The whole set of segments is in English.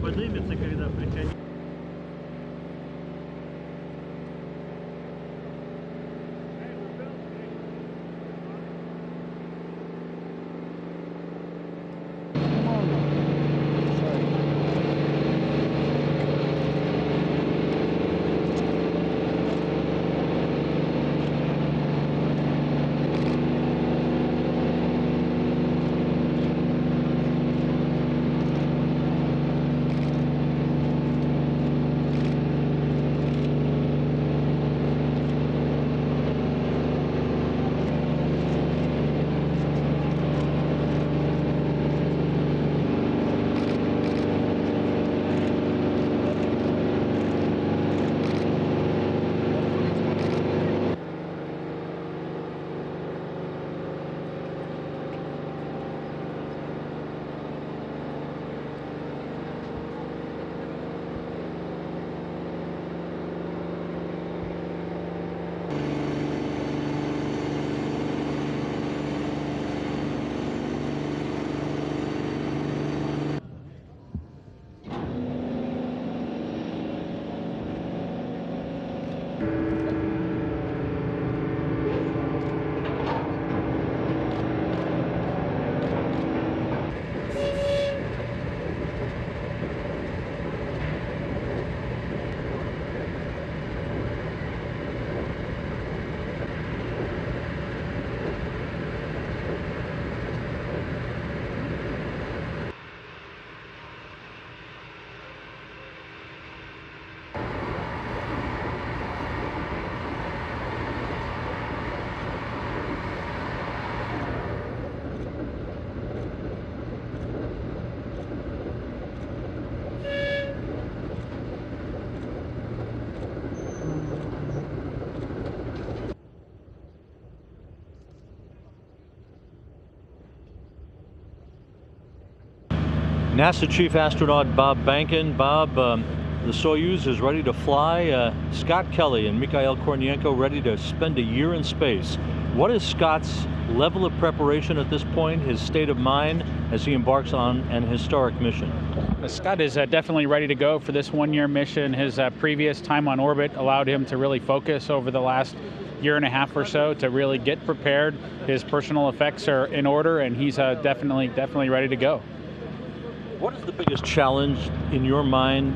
Поднимется, когда прикатит. NASA Chief Astronaut Bob Behnken. Bob, the Soyuz is ready to fly. Scott Kelly and Mikhail Kornienko ready to spend a year in space. What is Scott's level of preparation at this point, his state of mind as he embarks on an historic mission? Scott is definitely ready to go for this one-year mission. His previous time on orbit allowed him to really focus over the last year and a half or so to really get prepared. His personal effects are in order, and he's definitely ready to go. What is the biggest challenge in your mind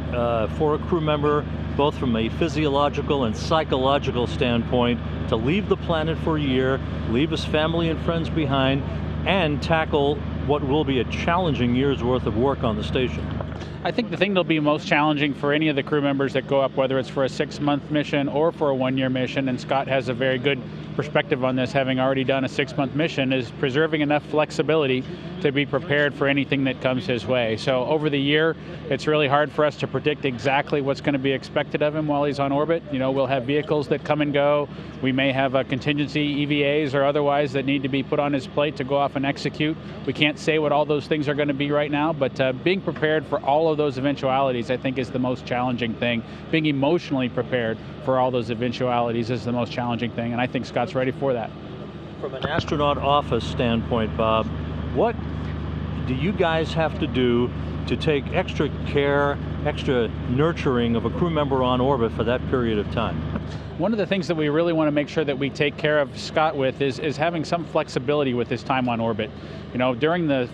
for a crew member, both from a physiological and psychological standpoint, to leave the planet for a year, leave his family and friends behind, and tackle what will be a challenging year's worth of work on the station? I think the thing that'll be most challenging for any of the crew members that go up, whether it's for a 6-month mission or for a 1-year mission, and Scott has a very good perspective on this, having already done a 6-month mission, is preserving enough flexibility to be prepared for anything that comes his way. So over the year, it's really hard for us to predict exactly what's going to be expected of him while he's on orbit. You know, we'll have vehicles that come and go. We may have a contingency EVAs or otherwise that need to be put on his plate to go off and execute. We can't say what all those things are going to be right now, but being prepared for all of those eventualities, I think, is the most challenging thing. Being emotionally prepared for all those eventualities is the most challenging thing, and I think Scott's ready for that. From an astronaut office standpoint, Bob, what do you guys have to do to take extra care, extra nurturing of a crew member on orbit for that period of time? One of the things that we really want to make sure that we take care of Scott with is having some flexibility with his time on orbit. You know, during the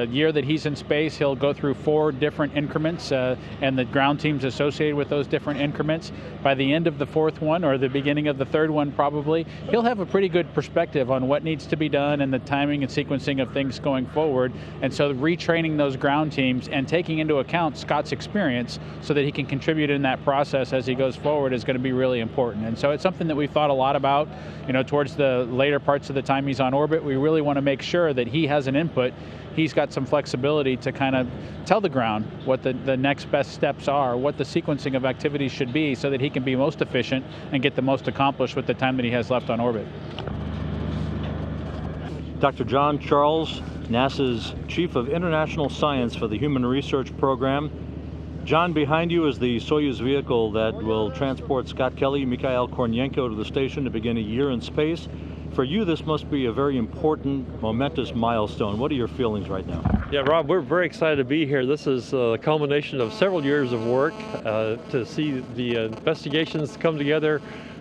year that he's in space, he'll go through 4 different increments and the ground teams associated with those different increments. By the end of the 4th one, or the beginning of the 3rd one probably, he'll have a pretty good perspective on what needs to be done and the timing and sequencing of things going forward. And so retraining those ground teams and taking into account Scott's experience so that he can contribute in that process as he goes forward is going to be really important. And so it's something that we've thought a lot about. You know, towards the later parts of the time he's on orbit, we really want to make sure that he has an input. He's got some flexibility to kind of tell the ground what the next best steps are, what the sequencing of activities should be, so that he can be most efficient and get the most accomplished with the time that he has left on orbit. Dr. John Charles, NASA's Chief of International Science for the Human Research Program. John, behind you is the Soyuz vehicle that will transport Scott Kelly, Mikhail Kornienko to the station to begin a year in space. For you, this must be a very important, momentous milestone. What are your feelings right now? Yeah, Rob, we're very excited to be here. This is a culmination of several years of work to see the investigations come together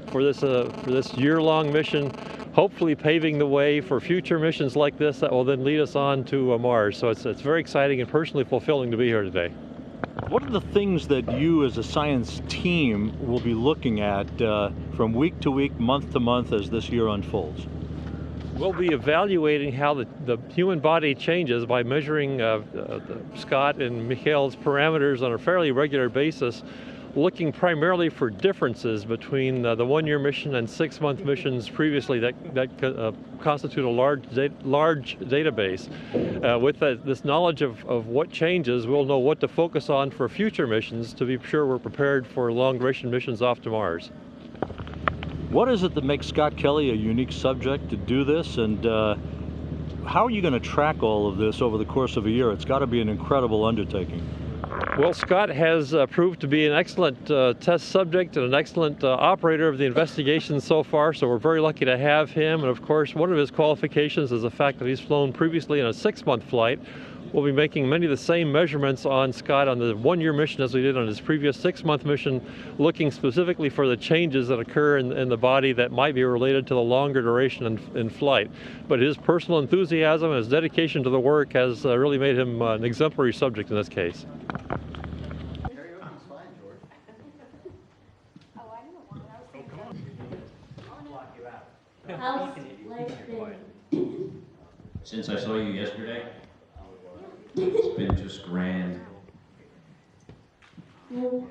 for this year-long mission, hopefully paving the way for future missions like this that will then lead us on to Mars. So it's very exciting and personally fulfilling to be here today. What are the things that you as a science team will be looking at from week to week, month to month as this year unfolds? We'll be evaluating how the human body changes by measuring Scott and Mikhail's parameters on a fairly regular basis, looking primarily for differences between the 1-year mission and 6-month missions previously that constitute a large database. With this knowledge of what changes, we'll know what to focus on for future missions to be sure we're prepared for long-duration missions off to Mars. What is it that makes Scott Kelly a unique subject to do this, and how are you going to track all of this over the course of a year? It's got to be an incredible undertaking. Well, Scott has proved to be an excellent test subject and an excellent operator of the investigation so far, so we're very lucky to have him. And of course, one of his qualifications is the fact that he's flown previously in a 6-month flight. We'll be making many of the same measurements on Scott on the 1-year mission as we did on his previous 6-month mission, looking specifically for the changes that occur in the body that might be related to the longer duration in flight. But his personal enthusiasm and his dedication to the work has really made him an exemplary subject in this case. How's life been? Since I saw you yesterday, it's been just grand. No.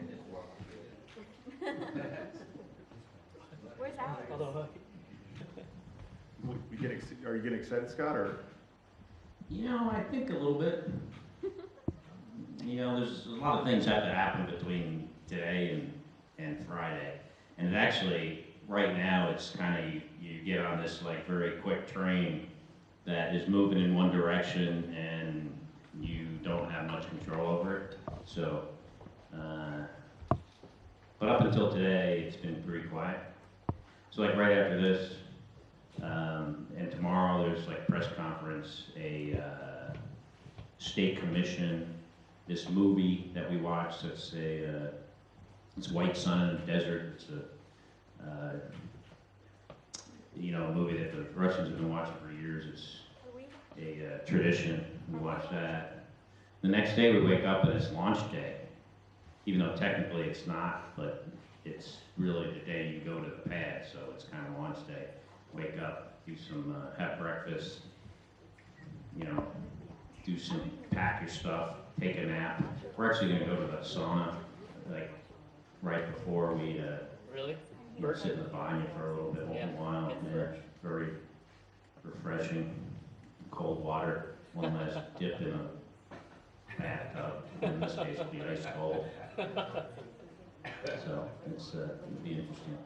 Where's Alex? Are you getting excited, Scott, or? You know, I think a little bit. You know, there's a lot of things have to happen between today and Friday. And it actually, right now, it's kind of, you get on this like very quick train that is moving in one direction and you don't have much control over it. So, but up until today, it's been pretty quiet. So like right after this, and tomorrow there's like press conference, a state commission, this movie that we watched, it's White Sun in the Desert. It's a movie that the Russians have been watching for years. It's a tradition. We watch that. The next day we wake up and it's launch day, even though technically it's not, but it's really the day you go to the pad, so it's kind of launch day. Wake up, do some, have breakfast, pack your stuff, take a nap. We're actually gonna go to the sauna, like, right before we, Really? sit in the banyo for a little bit, a while. Yeah, very refreshing, cold water. one last dip in a bathtub. In this case, it'll be ice cold. So it'll be interesting.